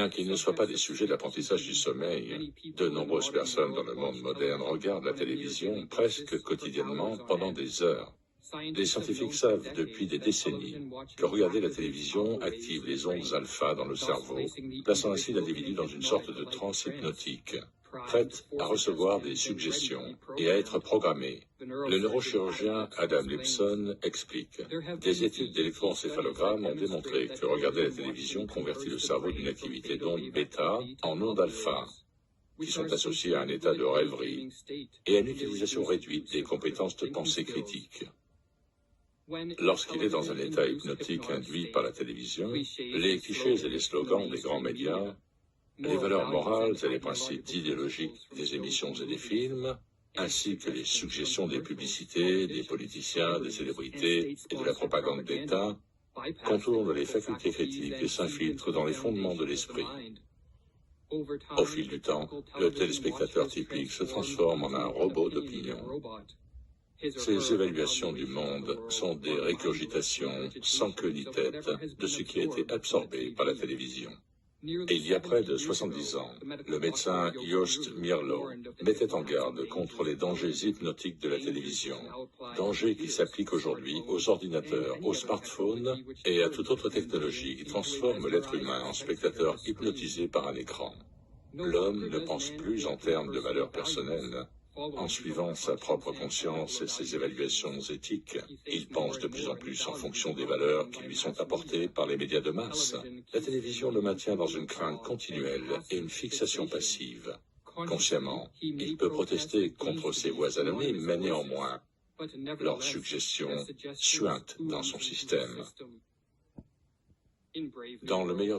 Bien qu'ils ne soient pas des sujets d'apprentissage du sommeil, de nombreuses personnes dans le monde moderne regardent la télévision presque quotidiennement pendant des heures. Les scientifiques savent depuis des décennies que regarder la télévision active les ondes alpha dans le cerveau, plaçant ainsi l'individu dans une sorte de transe hypnotique, prête à recevoir des suggestions et à être programmé. Le neurochirurgien Adam Lipson explique. Des études d'électroencéphalogramme ont démontré que regarder la télévision convertit le cerveau d'une activité d'onde bêta en onde alpha, qui sont associées à un état de rêverie et à une utilisation réduite des compétences de pensée critique. Lorsqu'il est dans un état hypnotique induit par la télévision, les clichés et les slogans des grands médias, les valeurs morales et les principes idéologiques des émissions et des films, ainsi que les suggestions des publicités, des politiciens, des célébrités et de la propagande d'État, contournent les facultés critiques et s'infiltrent dans les fondements de l'esprit. Au fil du temps, le téléspectateur typique se transforme en un robot d'opinion. Ces évaluations du monde sont des régurgitations sans queue ni tête de ce qui a été absorbé par la télévision. Et il y a près de 70 ans, le médecin Joost Meerloo mettait en garde contre les dangers hypnotiques de la télévision, dangers qui s'appliquent aujourd'hui aux ordinateurs, aux smartphones et à toute autre technologie qui transforme l'être humain en spectateur hypnotisé par un écran. L'homme ne pense plus en termes de valeurs personnelles. En suivant sa propre conscience et ses évaluations éthiques, il pense de plus en plus en fonction des valeurs qui lui sont apportées par les médias de masse. La télévision le maintient dans une crainte continuelle et une fixation passive. Consciemment, il peut protester contre ses voix anonymes, mais néanmoins, leurs suggestions suintent dans son système. Dans le meilleur des